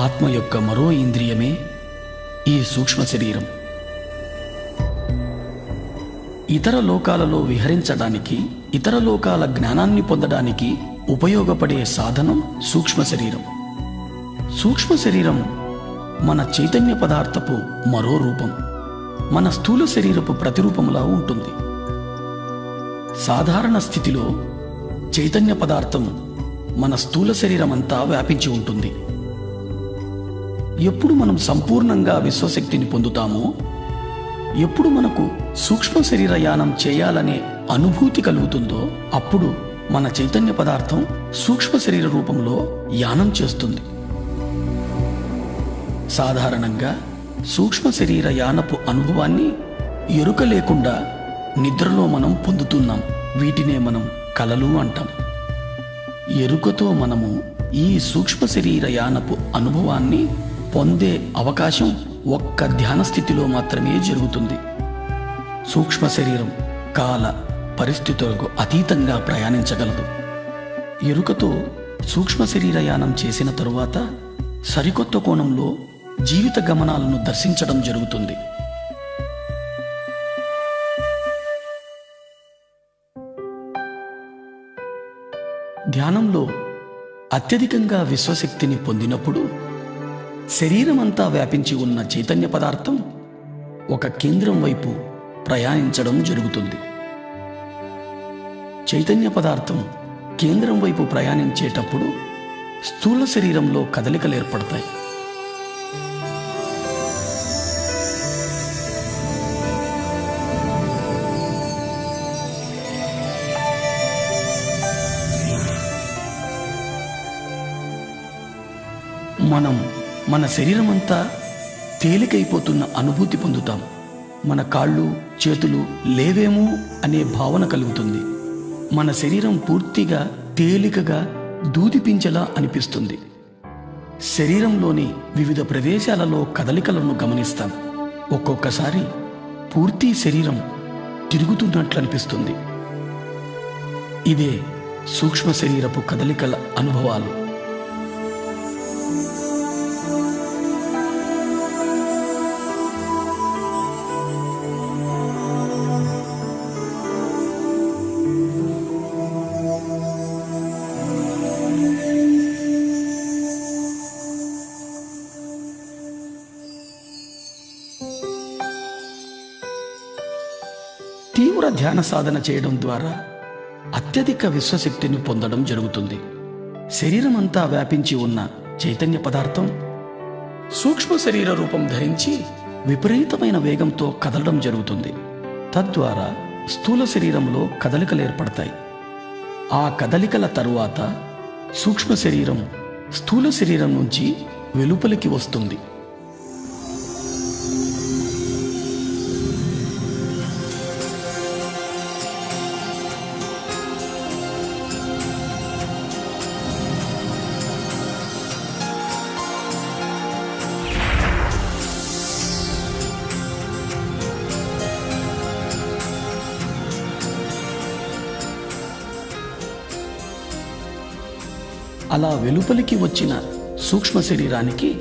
ఆత్మ యొక్క మరో ఇంద్రియమే ఈ సూక్ష్మ శరీరం. ఇతర లోకాలలో విహరించడానికి, ఇతర లోకాల జ్ఞానాన్ని పొందడానికి ఉపయోగపడే సాధనం సూక్ష్మ శరీరం. సూక్ష్మ శరీరం మన చైతన్య పదార్థపు మరో రూపం, మన స్థూల శరీరపు ప్రతిరూపంలా ఉంటుంది. సాధారణ స్థితిలో చైతన్య పదార్థం మన స్థూల శరీరమంతా వ్యాపించి ఉంటుంది. ఎప్పుడు మనం సంపూర్ణంగా విశ్వశక్తిని పొందుతామో, ఎప్పుడు మనకు సూక్ష్మ శరీర యానం చేయాలనే అనుభూతి కలుగుతుందో, అప్పుడు మన చైతన్య పదార్థం సూక్ష్మ శరీర రూపంలో యానం చేస్తుంది. సాధారణంగా సూక్ష్మ శరీర యానపు అనుభవాన్ని ఎరుక లేకుండా నిద్రలో మనం పొందుతున్నాం. వీటినే మనం కలలు అంటాం. ఎరుకతో మనము ఈ సూక్ష్మ శరీర యానపు అనుభవాన్ని పొందే అవకాశం ఒక్క ధ్యాన స్థితిలో మాత్రమే జరుగుతుంది. సూక్ష్మ శరీరం కాల పరిస్థితులకు అతీతంగా ప్రయాణించగలదు. ఎరుకతో సూక్ష్మ శరీర యానం చేసిన తరువాత సరికొత్త కోణంలో జీవిత గమనాలను దర్శించడం జరుగుతుంది. ధ్యానంలో అత్యధికంగా విశ్వశక్తిని పొందినప్పుడు శరీరమంతా వ్యాపించి ఉన్న చైతన్య పదార్థం ఒక కేంద్రం వైపు ప్రయాణించడం జరుగుతుంది. చైతన్య పదార్థం కేంద్రం వైపు ప్రయాణించేటప్పుడు స్థూల శరీరంలో కదలికలు ఏర్పడతాయి. మనం మన శరీరమంతా తేలికైపోతున్న అనుభూతి పొందుతాం. మన కాళ్ళు చేతులు లేవేమో అనే భావన కలుగుతుంది. మన శరీరం పూర్తిగా తేలికగా దూదిపించేలా అనిపిస్తుంది. శరీరంలోని వివిధ ప్రదేశాలలో కదలికలను గమనిస్తాం. ఒక్కొక్కసారి పూర్తి శరీరం తిరుగుతున్నట్లు అనిపిస్తుంది. ఇదే సూక్ష్మ శరీరపు కదలికల అనుభవాలు. తీవ్ర ధ్యాన సాధన చేయడం ద్వారా అత్యధిక విశ్వశక్తిని పొందడం జరుగుతుంది. శరీరమంతా వ్యాపించి ఉన్న చైతన్య పదార్థం సూక్ష్మ శరీర రూపం ధరించి విపరీతమైన వేగంతో కదలడం జరుగుతుంది. తద్వారా స్థూల శరీరంలో కదలికలు ఏర్పడతాయి. ఆ కదలికల తరువాత సూక్ష్మ శరీరం స్థూల శరీరం నుంచి వెలుపలికి వస్తుంది. అలా వెలుపలికి వచ్చిన సూక్ష్మ శరీరానికి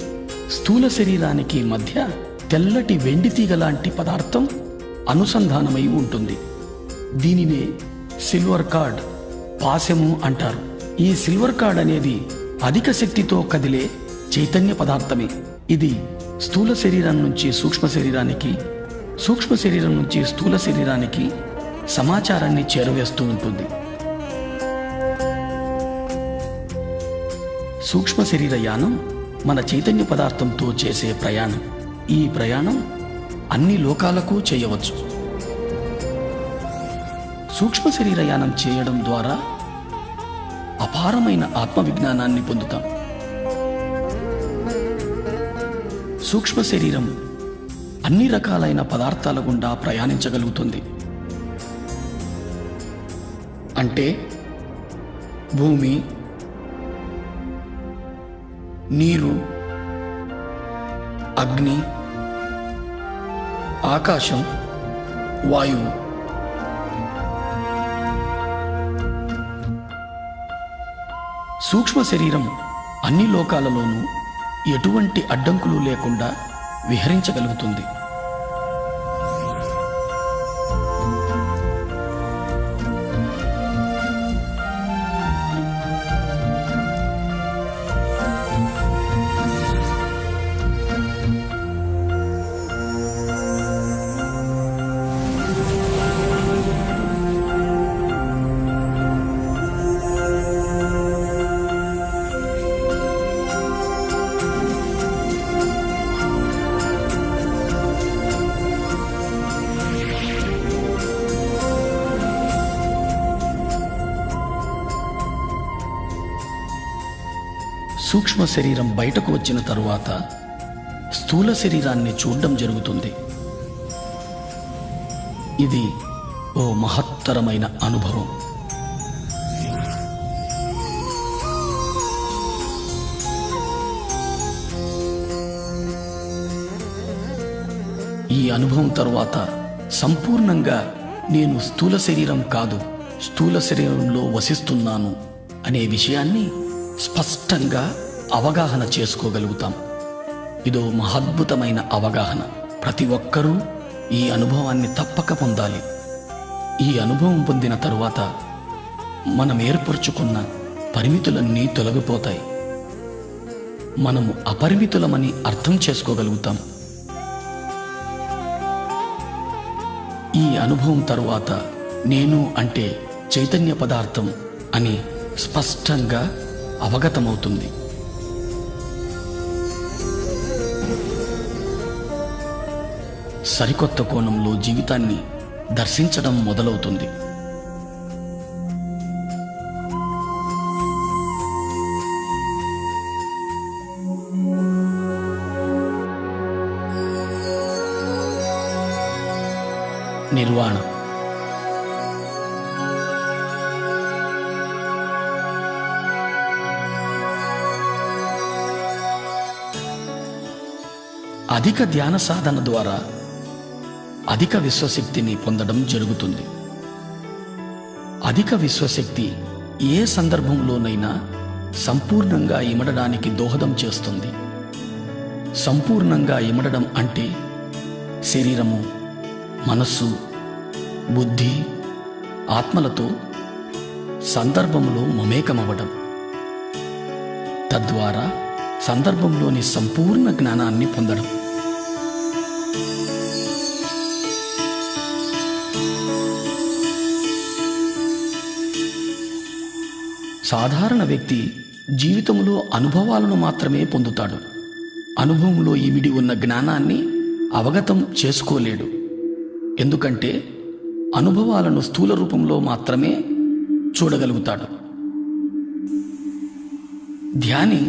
స్థూల శరీరానికి మధ్య తెల్లటి వెండి తీగ లాంటి పదార్థం అనుసంధానమై ఉంటుంది. దీనినే సిల్వర్ కార్డ్, పాశము అంటారు. ఈ సిల్వర్ కార్డ్ అనేది అధిక శక్తితో కదిలే చైతన్య పదార్థమే. ఇది స్థూల శరీరం నుంచి సూక్ష్మ శరీరానికి, సూక్ష్మ శరీరం నుంచి స్థూల శరీరానికి సమాచారాన్ని చేరవేస్తూ ఉంటుంది. సూక్ష్మ శరీర యానం మన చైతన్య పదార్థంతో చేసే ప్రయాణం. ఈ ప్రయాణం అన్ని లోకాలకు చేయవచ్చు. సూక్ష్మ శరీర యానం చేయడం ద్వారా అపారమైన ఆత్మ విజ్ఞానాన్ని పొందుతాం. సూక్ష్మ శరీరం అన్ని రకాలైన పదార్థాల గుండా ప్రయాణించగలుగుతుంది. అంటే భూమి, నీరు, అగ్ని, ఆకాశం, వాయువు. సూక్ష్మ శరీరం అన్ని లోకాలలోనూ ఎటువంటి అడ్డంకులు లేకుండా విహరించగలుగుతుంది. సూక్ష్మ శరీరం బయటకు వచ్చిన తరువాత స్థూల శరీరాన్ని చూడడం జరుగుతుంది. ఇది ఓ మహత్తరమైన అనుభవం. ఈ అనుభవం తరువాత సంపూర్ణంగా నేను స్థూల శరీరం కాదు, స్థూల శరీరంలో వసిస్తున్నాను అనే విషయాన్ని స్పష్టంగా అవగాహన చేసుకోగలుగుతాం. ఇదో మహద్భుతమైన అవగాహన. ప్రతి ఒక్కరూ ఈ అనుభవాన్ని తప్పక పొందాలి. ఈ అనుభవం పొందిన తరువాత మనం ఏర్పరచుకున్న పరిమితులన్నీ తొలగిపోతాయి. మనము అపరిమితులమని అర్థం చేసుకోగలుగుతాం. ఈ అనుభవం తరువాత నేను అంటే చైతన్య పదార్థం అని స్పష్టంగా అవగతమవుతుంది. సరికొత్త కోణంలో జీవితాన్ని దర్శించడం మొదలవుతుంది. నిర్వాణ. అధిక ధ్యాన సాధన ద్వారా అధిక విశ్వశక్తిని పొందడం జరుగుతుంది. అధిక విశ్వశక్తి ఏ సందర్భంలోనైనా సంపూర్ణంగా ఇమడడానికి దోహదం చేస్తుంది. సంపూర్ణంగా ఇమడడం అంటే శరీరము, మనస్సు, బుద్ధి, ఆత్మలతో సందర్భంలో మమేకమవ్వడం, తద్వారా సందర్భంలోని సంపూర్ణ జ్ఞానాన్ని పొందడం. సాధారణ వ్యక్తి జీవితంలో అనుభవాలను మాత్రమే పొందుతాడు. అనుభవంలో ఇమిడి ఉన్న జ్ఞానాన్ని అవగతం చేసుకోలేడు. ఎందుకంటే అనుభవాలను స్థూల రూపంలో మాత్రమే చూడగలుగుతాడు. ధ్యాని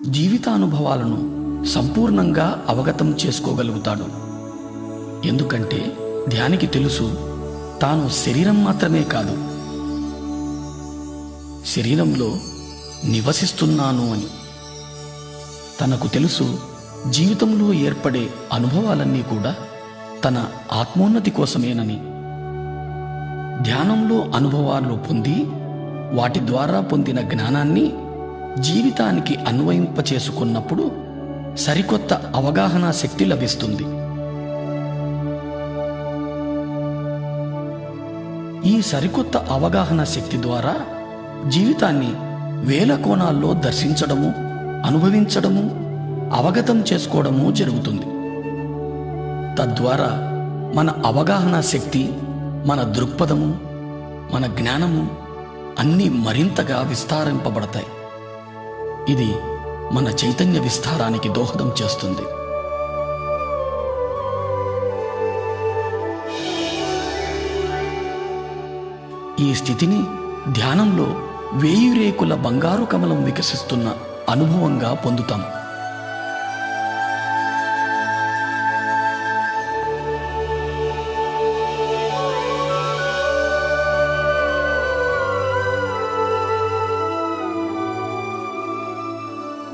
జీవితానుభవాలను సంపూర్ణంగా అవగతం చేసుకోగలుగుతాడు. ఎందుకంటే ధ్యానికి తెలుసు తాను శరీరం మాత్రమే కాదు, శరీరంలో నివసిస్తున్నాను అని. తనకు తెలుసు జీవితంలో ఏర్పడే అనుభవాలన్నీ కూడా తన ఆత్మోన్నతి కోసమేనని. ధ్యానంలో అనుభవాలు పొంది వాటి ద్వారా పొందిన జ్ఞానాన్ని జీవితానికి అన్వయింపచేసుకున్నప్పుడు సరికొత్త అవగాహన శక్తి లభిస్తుంది. ఈ సరికొత్త అవగాహన శక్తి ద్వారా జీవితాన్ని వేల కోణాల్లో దర్శించడము, అనుభవించడము, అవగతం చేసుకోవడము జరుగుతుంది. తద్వారా మన అవగాహన శక్తి, మన దృక్పథము, మన జ్ఞానము అన్నీ మరింతగా విస్తారింపబడతాయి. ఇది మన చైతన్య విస్తారానికి దోహదం చేస్తుంది. ఈ స్థితిని ధ్యానంలో 1000 రేకుల బంగారు కమలం వికసిస్తున్న అనుభవంగా పొందుతాం.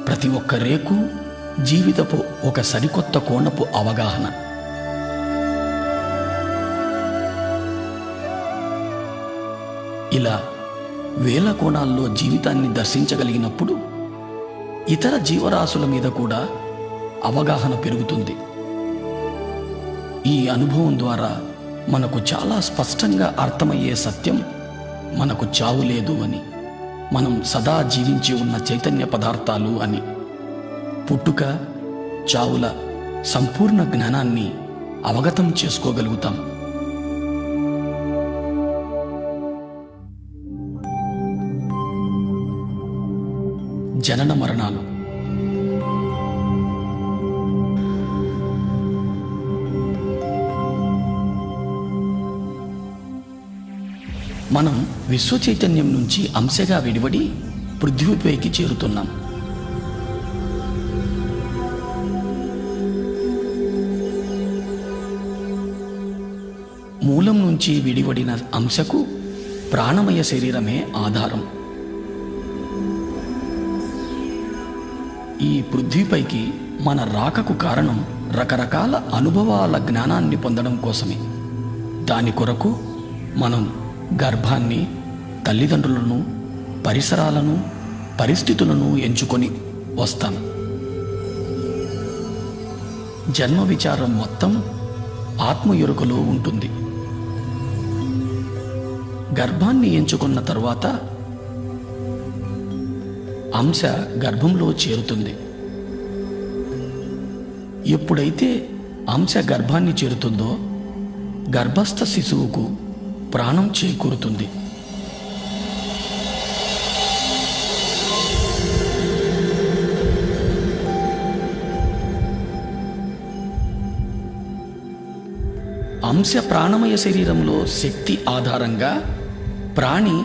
ప్రతి ఒక్క రేకు జీవితపు ఒక సరికొత్త కోణపు అవగాహన. ఇలా వేల కోణాల్లో జీవితాన్ని దర్శించగలిగినప్పుడు ఇతర జీవరాశుల మీద కూడా అవగాహన పెరుగుతుంది. ఈ అనుభవం ద్వారా మనకు చాలా స్పష్టంగా అర్థమయ్యే సత్యం మనకు చావు లేదు అని, మనం సదా జీవించి ఉన్న చైతన్య పదార్థాలు అని. పుట్టుక చావుల సంపూర్ణ జ్ఞానాన్ని అవగతం చేసుకోగలుగుతాం. జనన మరణాలు. మనం విశ్వ చైతన్యం నుంచి అంశగా విడివడి పృథ్వీపైకి చేరుతున్నాం. మూలం నుంచి విడివడిన అంశకు ప్రాణమయ శరీరమే ఆధారం. ఈ పృథ్వీపైకి మన రాకకు కారణం రకరకాల అనుభవాల జ్ఞానాన్ని పొందడం కోసమే. దాని కొరకు మనం గర్భాన్ని, తల్లిదండ్రులను, పరిసరాలను, పరిస్థితులను ఎంచుకొని వస్తాం. జన్మ విచారం మొత్తం ఆత్మ ఎరుకలో ఉంటుంది. గర్భాన్ని ఎంచుకున్న తరువాత అంశ గర్భంలో చేరుతుంది. ఎప్పుడైతే అంశ గర్భాన్ని చేరుతుందో గర్భస్థ శిశువుకు ప్రాణం చేకూరుతుంది. అంశ ప్రాణమయ శరీరంలో శక్తి ఆధారంగా ప్రాణి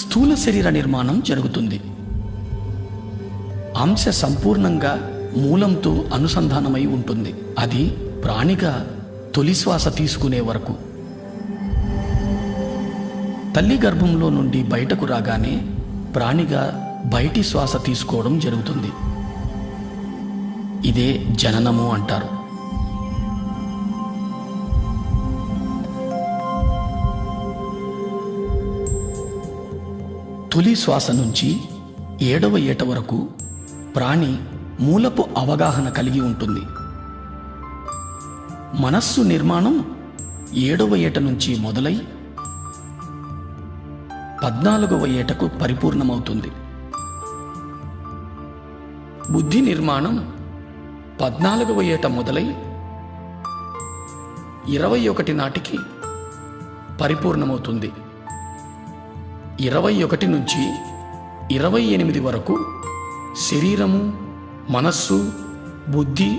స్థూల శరీర నిర్మాణం జరుగుతుంది. అంశ సంపూర్ణంగా మూలంతో అనుసంధానమై ఉంటుంది. అది ప్రాణిగా తొలి శ్వాస తీసుకునే వరకు. తల్లి గర్భంలో నుండి బయటకు రాగానే ప్రాణిగా బయటి శ్వాస తీసుకోవడం జరుగుతుంది. ఇదే జననము అంటారు. తొలి శ్వాస నుంచి 7వ ఏట వరకు ప్రాణి మూలపు అవగాహన కలిగి ఉంటుంది. మనస్సు నిర్మాణం 7వ ఏట నుంచి మొదలై 14వ ఏటకు పరిపూర్ణమవుతుంది. బుద్ధి నిర్మాణం 14వ ఏట మొదలై 21 నాటికి పరిపూర్ణమవుతుంది. 21 నుంచి 28 వరకు శరీరము, మనస్సు, బుద్ధి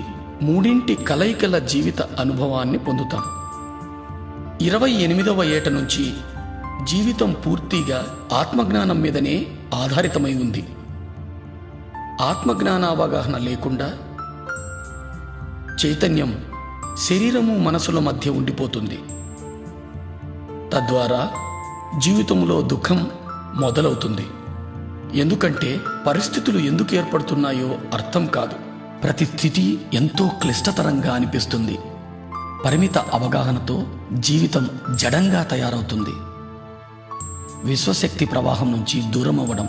మూడింటి కలయికల జీవిత అనుభవాన్ని పొందుతాం. 28వ ఏట నుంచి జీవితం పూర్తిగా ఆత్మజ్ఞానం మీదనే ఆధారితమై ఉంది. ఆత్మజ్ఞానావగాహన లేకుండా చైతన్యం శరీరము, మనసుల మధ్య ఉండిపోతుంది. తద్వారా జీవితంలో దుఃఖం మొదలవుతుంది. ఎందుకంటే పరిస్థితులు ఎందుకు ఏర్పడుతున్నాయో అర్థం కాదు. ప్రతి స్థితి ఎంతో క్లిష్టతరంగా అనిపిస్తుంది. పరిమిత అవగాహనతో జీవితం జడంగా తయారవుతుంది. విశ్వశక్తి ప్రవాహం నుంచి దూరం అవ్వడం,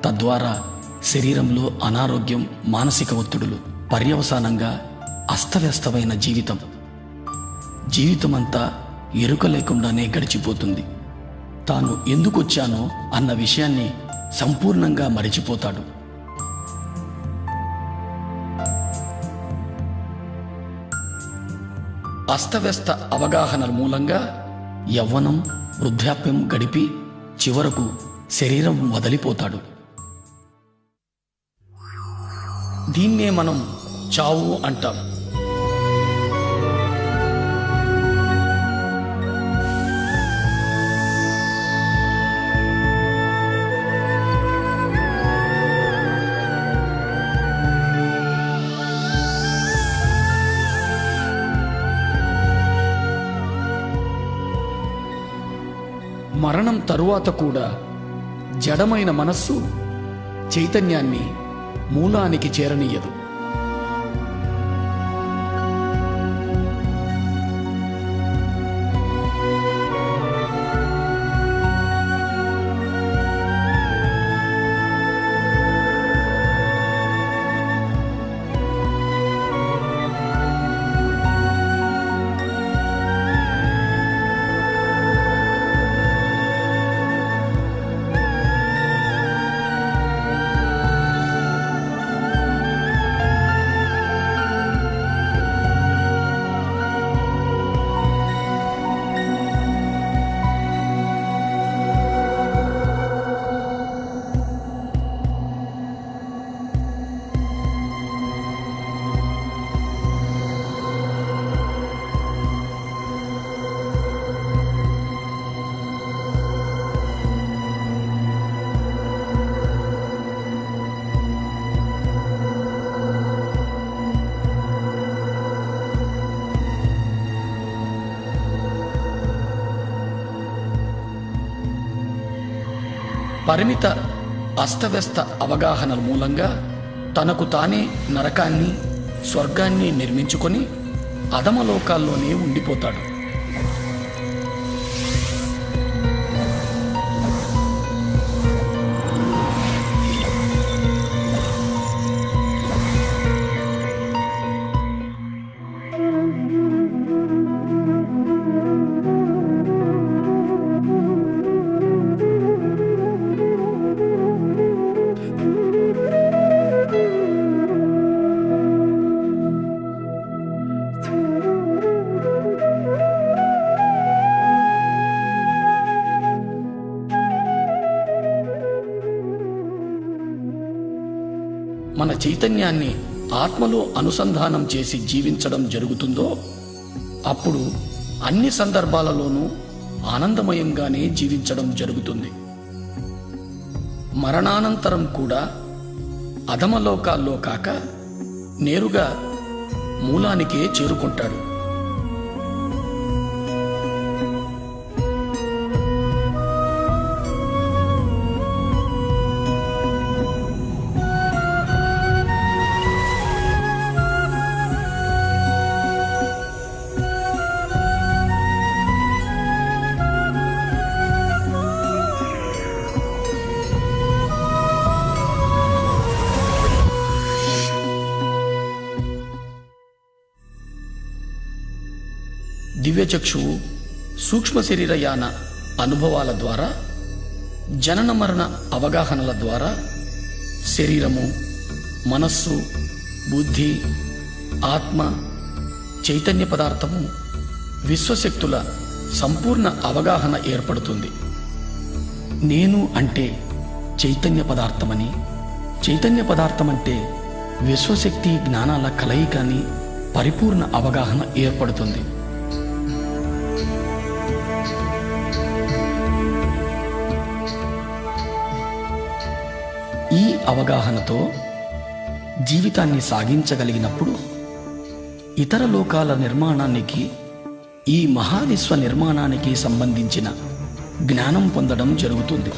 తద్వారా శరీరంలో అనారోగ్యం, మానసిక ఒత్తిడులు, పర్యవసానంగా అస్తవ్యస్తమైన జీవితమంతా ఎరుక లేకుండానే గడిచిపోతుంది. తాను ఎందుకొచ్చానో అన్న విషయాన్ని సంపూర్ణంగా మరిచిపోతాడు. అస్తవ్యస్త అవగాహనల మూలంగా యవ్వనం, వృద్ధాప్యం గడిపి చివరకు శరీరం వదిలిపోతాడు. దీన్నే మనం చావు అంటాం. మరణం తరువాత కూడా జడమైన మనస్సు చైతన్యాన్ని మూలానికి చేరనీయదు. పరిమిత అస్తవ్యస్త అవగాహనల మూలంగా తనకు తానే నరకాన్ని స్వర్గాన్ని నిర్మించుకొని అధమలోకాల్లోనే ఉండిపోతాడు. మన చైతన్యాన్ని ఆత్మలో అనుసంధానం చేసి జీవించడం జరుగుతుందో అప్పుడు అన్ని సందర్భాలలోనూ ఆనందమయంగానే జీవించడం జరుగుతుంది. మరణానంతరం కూడా అధమలోకాల్లో కాక నేరుగా మూలానికే చేరుకుంటాడు. దివ్యచక్షువు సూక్ష్మ శరీరయాన అనుభవాల ద్వారా, జనన మరణ అవగాహనల ద్వారా శరీరము, మనస్సు, బుద్ధి, ఆత్మ, చైతన్య పదార్థము, విశ్వశక్తుల సంపూర్ణ అవగాహన ఏర్పడుతుంది. నేను అంటే చైతన్య పదార్థమని, చైతన్య పదార్థం అంటే విశ్వశక్తి జ్ఞానాల కలయికని పరిపూర్ణ అవగాహన ఏర్పడుతుంది. ఈ అవగాహనతో జీవితాన్ని సాగించగలిగినప్పుడు ఇతర లోకాల నిర్మాణానికి, ఈ మహావిశ్వ నిర్మాణానికి సంబంధించిన జ్ఞానం పొందడం జరుగుతుంది.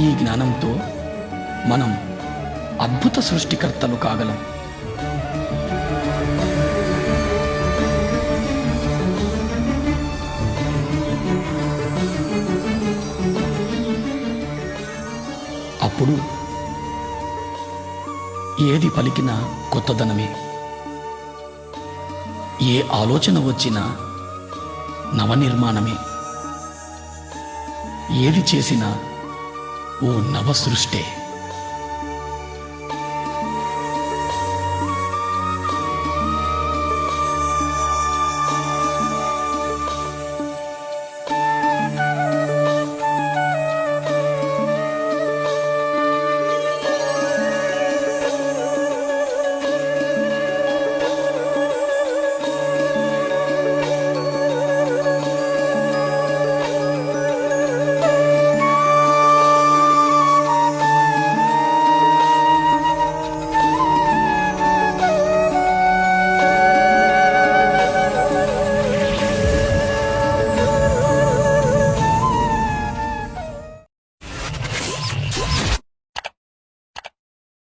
ఈ జ్ఞానంతో మనం అద్భుత సృష్టికర్తలు కాగలం. అప్పుడు ఏది పలికినా కొత్తదనమే, ఏ ఆలోచన వచ్చినా నవనిర్మాణమే, ఏది చేసినా ఓ నవ సృష్టే.